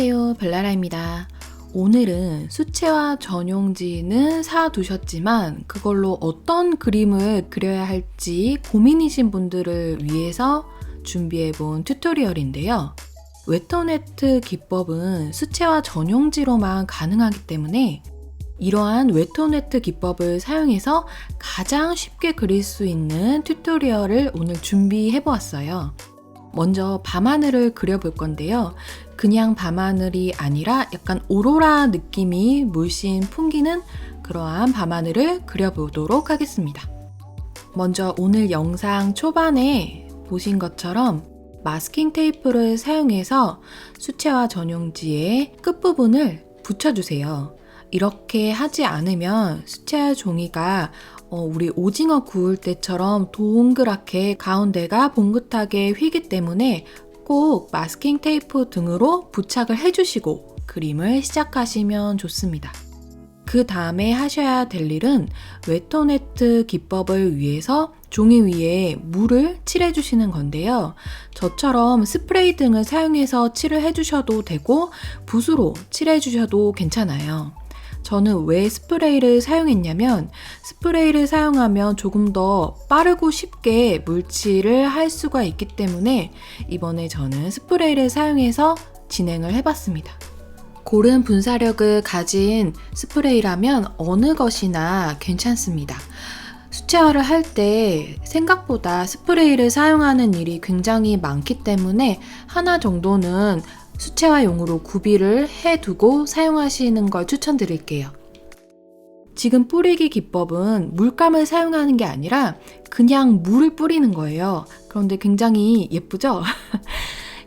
안녕하세요, 벨라라입니다. 오늘은 수채화 전용지는 사두셨지만 그걸로 어떤 그림을 그려야 할지 고민이신 분들을 위해서 준비해본 튜토리얼인데요. 웨터네트 기법은 수채화 전용지로만 가능하기 때문에 이러한 웨터네트 기법을 사용해서 가장 쉽게 그릴 수 있는 튜토리얼을 오늘 준비해보았어요. 먼저 밤하늘을 그려볼 건데요. 그냥 밤하늘이 아니라 약간 오로라 느낌이 물씬 풍기는 그러한 밤하늘을 그려보도록 하겠습니다. 먼저 오늘 영상 초반에 보신 것처럼 마스킹 테이프를 사용해서 수채화 전용지의 끝부분을 붙여주세요. 이렇게 하지 않으면 수채화 종이가 우리 오징어 구울 때처럼 동그랗게 가운데가 봉긋하게 휘기 때문에 꼭 마스킹 테이프 등으로 부착을 해주시고 그림을 시작하시면 좋습니다. 그 다음에 하셔야 될 일은 웨터네트 기법을 위해서 종이 위에 물을 칠해주시는 건데요. 저처럼 스프레이 등을 사용해서 칠을 해주셔도 되고 붓으로 칠해주셔도 괜찮아요. 저는 왜 스프레이를 사용했냐면 스프레이를 사용하면 조금 더 빠르고 쉽게 물칠을 할 수가 있기 때문에 이번에 저는 스프레이를 사용해서 진행을 해봤습니다. 고른 분사력을 가진 스프레이라면 어느 것이나 괜찮습니다. 수채화를 할 때 생각보다 스프레이를 사용하는 일이 굉장히 많기 때문에 하나 정도는 수채화용으로 구비를 해두고 사용하시는 걸 추천드릴게요. 지금 뿌리기 기법은 물감을 사용하는 게 아니라 그냥 물을 뿌리는 거예요. 그런데 굉장히 예쁘죠?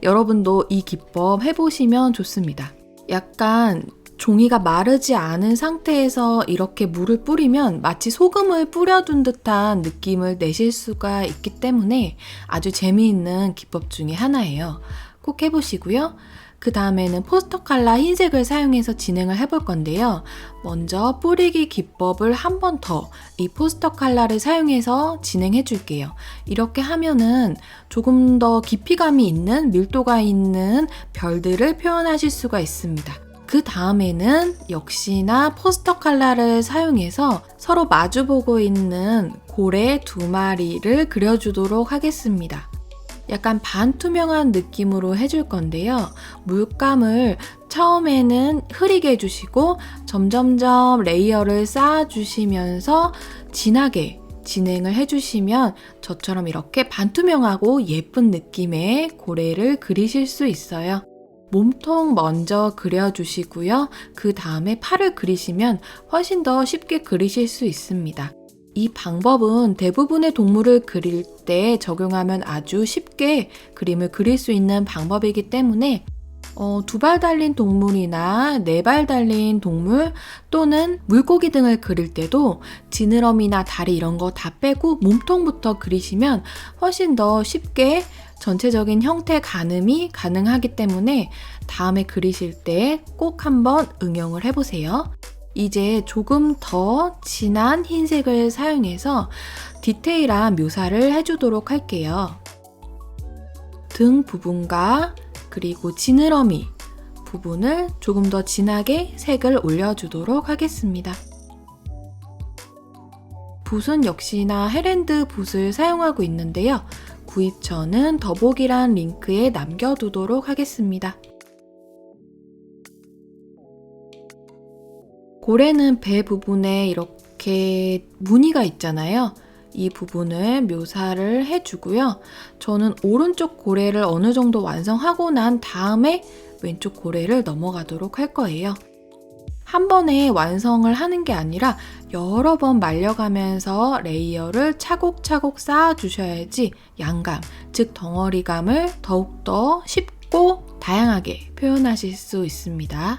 여러분도 이 기법 해보시면 좋습니다. 약간 종이가 마르지 않은 상태에서 이렇게 물을 뿌리면 마치 소금을 뿌려둔 듯한 느낌을 내실 수가 있기 때문에 아주 재미있는 기법 중에 하나예요. 꼭 해보시고요. 그 다음에는 포스터 컬러 흰색을 사용해서 진행을 해볼 건데요. 먼저 뿌리기 기법을 한 번 더 이 포스터 컬러를 사용해서 진행해 줄게요. 이렇게 하면은 조금 더 깊이감이 있는 밀도가 있는 별들을 표현하실 수가 있습니다. 그 다음에는 역시나 포스터 컬러를 사용해서 서로 마주보고 있는 고래 두 마리를 그려주도록 하겠습니다. 약간 반투명한 느낌으로 해줄 건데요. 물감을 처음에는 흐리게 해주시고 점점점 레이어를 쌓아주시면서 진하게 진행을 해주시면 저처럼 이렇게 반투명하고 예쁜 느낌의 고래를 그리실 수 있어요. 몸통 먼저 그려주시고요. 그 다음에 팔을 그리시면 훨씬 더 쉽게 그리실 수 있습니다. 이 방법은 대부분의 동물을 그릴 때 적용하면 아주 쉽게 그림을 그릴 수 있는 방법이기 때문에 두 발 달린 동물이나 네 발 달린 동물 또는 물고기 등을 그릴 때도 지느러미나 다리 이런 거 다 빼고 몸통부터 그리시면 훨씬 더 쉽게 전체적인 형태 가늠이 가능하기 때문에 다음에 그리실 때 꼭 한번 응용을 해보세요. 이제 조금 더 진한 흰색을 사용해서 디테일한 묘사를 해주도록 할게요. 등 부분과 그리고 지느러미 부분을 조금 더 진하게 색을 올려주도록 하겠습니다. 붓은 역시나 헤랜드 붓을 사용하고 있는데요. 구입 전은 더보기란 링크에 남겨두도록 하겠습니다. 고래는 배 부분에 이렇게 무늬가 있잖아요. 이 부분을 묘사를 해주고요. 저는 오른쪽 고래를 어느 정도 완성하고 난 다음에 왼쪽 고래를 넘어가도록 할 거예요. 한 번에 완성을 하는 게 아니라 여러 번 말려가면서 레이어를 차곡차곡 쌓아주셔야지 양감, 즉 덩어리감을 더욱더 쉽고 다양하게 표현하실 수 있습니다.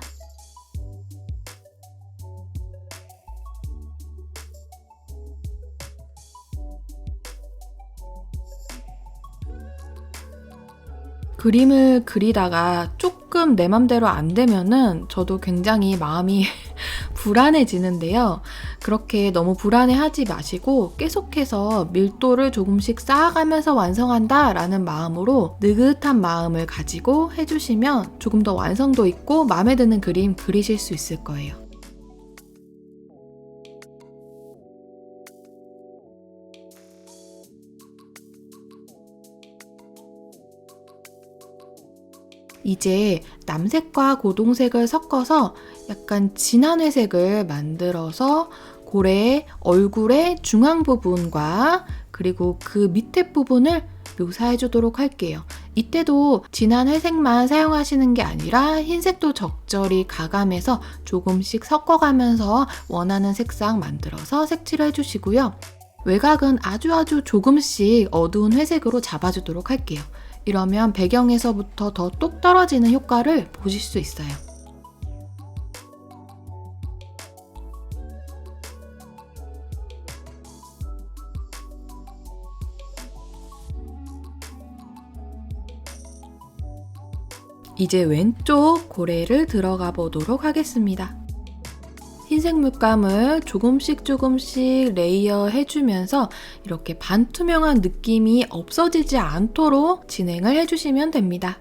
그림을 그리다가 조금 내 맘대로 안 되면은 저도 굉장히 마음이 불안해지는데요. 그렇게 너무 불안해하지 마시고 계속해서 밀도를 조금씩 쌓아가면서 완성한다 라는 마음으로 느긋한 마음을 가지고 해주시면 조금 더 완성도 있고 마음에 드는 그림 그리실 수 있을 거예요. 이제 남색과 고동색을 섞어서 약간 진한 회색을 만들어서 고래의 얼굴의 중앙 부분과 그리고 그 밑에 부분을 묘사해 주도록 할게요. 이때도 진한 회색만 사용하시는 게 아니라 흰색도 적절히 가감해서 조금씩 섞어가면서 원하는 색상 만들어서 색칠을 해주시고요. 외곽은 아주 조금씩 어두운 회색으로 잡아주도록 할게요. 이러면 배경에서부터 더 똑 떨어지는 효과를 보실 수 있어요. 이제 왼쪽 고래를 들어가 보도록 하겠습니다. 흰색 물감을 조금씩 레이어 해주면서 이렇게 반투명한 느낌이 없어지지 않도록 진행을 해주시면 됩니다.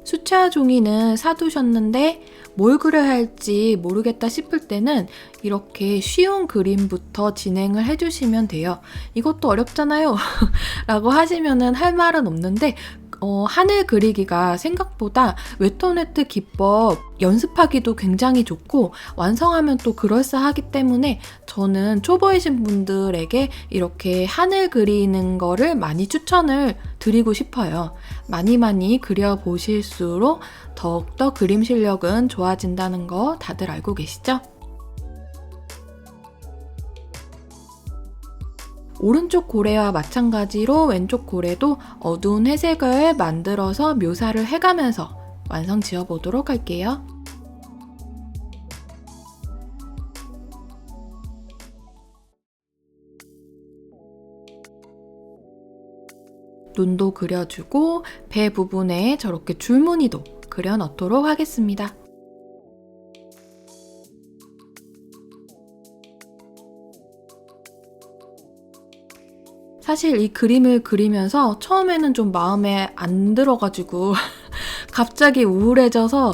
수채화 종이는 사두셨는데 뭘 그려야 할지 모르겠다 싶을 때는 이렇게 쉬운 그림부터 진행을 해주시면 돼요. 이것도 어렵잖아요 라고 하시면은 할 말은 없는데 하늘 그리기가 생각보다 웨톤웨트 기법 연습하기도 굉장히 좋고 완성하면 또 그럴싸하기 때문에 저는 초보이신 분들에게 이렇게 하늘 그리는 거를 많이 추천을 드리고 싶어요. 많이 그려보실수록 더욱더 그림 실력은 좋아진다는 거 다들 알고 계시죠? 오른쪽 고래와 마찬가지로 왼쪽 고래도 어두운 회색을 만들어서 묘사를 해가면서 완성 지어보도록 할게요. 눈도 그려주고 배 부분에 저렇게 줄무늬도 그려 넣도록 하겠습니다. 사실 이 그림을 그리면서 처음에는 좀 마음에 안 들어가지고 갑자기 우울해져서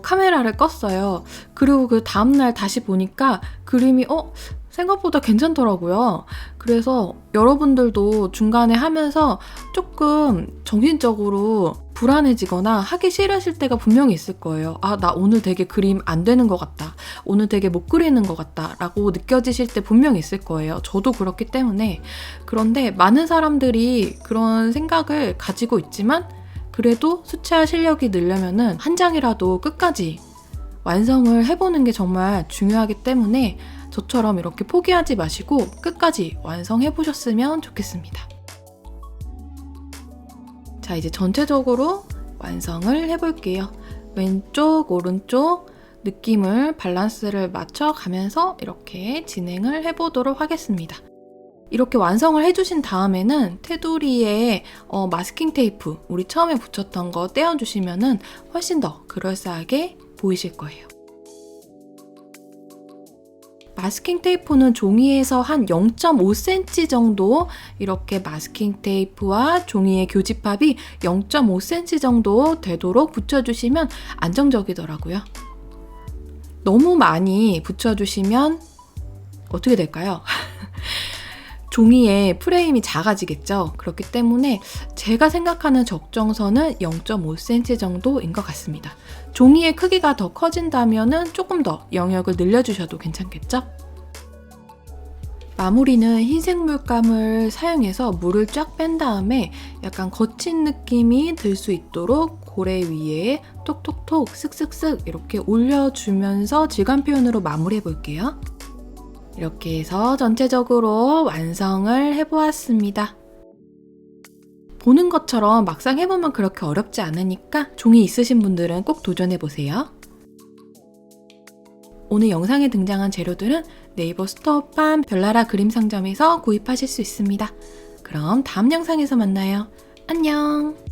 카메라를 껐어요. 그리고 그 다음날 다시 보니까 그림이 생각보다 괜찮더라고요. 그래서 여러분들도 중간에 하면서 조금 정신적으로 불안해지거나 하기 싫으실 때가 분명히 있을 거예요. 나 오늘 되게 그림 안 되는 것 같다. 오늘 되게 못 그리는 것 같다. 라고 느껴지실 때 분명히 있을 거예요. 저도 그렇기 때문에. 그런데 많은 사람들이 그런 생각을 가지고 있지만 그래도 수채화 실력이 늘려면은 한 장이라도 끝까지 완성을 해보는 게 정말 중요하기 때문에 저처럼 이렇게 포기하지 마시고 끝까지 완성해보셨으면 좋겠습니다. 자, 이제 전체적으로 완성을 해볼게요. 왼쪽, 오른쪽 느낌을 밸런스를 맞춰가면서 이렇게 진행을 해보도록 하겠습니다. 이렇게 완성을 해주신 다음에는 테두리에 마스킹 테이프, 우리 처음에 붙였던 거 떼어주시면은 훨씬 더 그럴싸하게 보이실 거예요. 마스킹 테이프는 종이에서 한 0.5cm 정도 이렇게 마스킹 테이프와 종이의 교집합이 0.5cm 정도 되도록 붙여주시면 안정적이더라고요. 너무 많이 붙여주시면 어떻게 될까요? 종이의 프레임이 작아지겠죠. 그렇기 때문에 제가 생각하는 적정선은 0.5cm 정도인 것 같습니다. 종이의 크기가 더 커진다면 조금 더 영역을 늘려주셔도 괜찮겠죠? 마무리는 흰색 물감을 사용해서 물을 쫙 뺀 다음에 약간 거친 느낌이 들 수 있도록 고래 위에 톡톡톡 슥슥슥 이렇게 올려주면서 질감 표현으로 마무리해 볼게요. 이렇게 해서 전체적으로 완성을 해보았습니다. 보는 것처럼 막상 해보면 그렇게 어렵지 않으니까 종이 있으신 분들은 꼭 도전해보세요. 오늘 영상에 등장한 재료들은 네이버 스토어팜 별나라 그림 상점에서 구입하실 수 있습니다. 그럼 다음 영상에서 만나요. 안녕!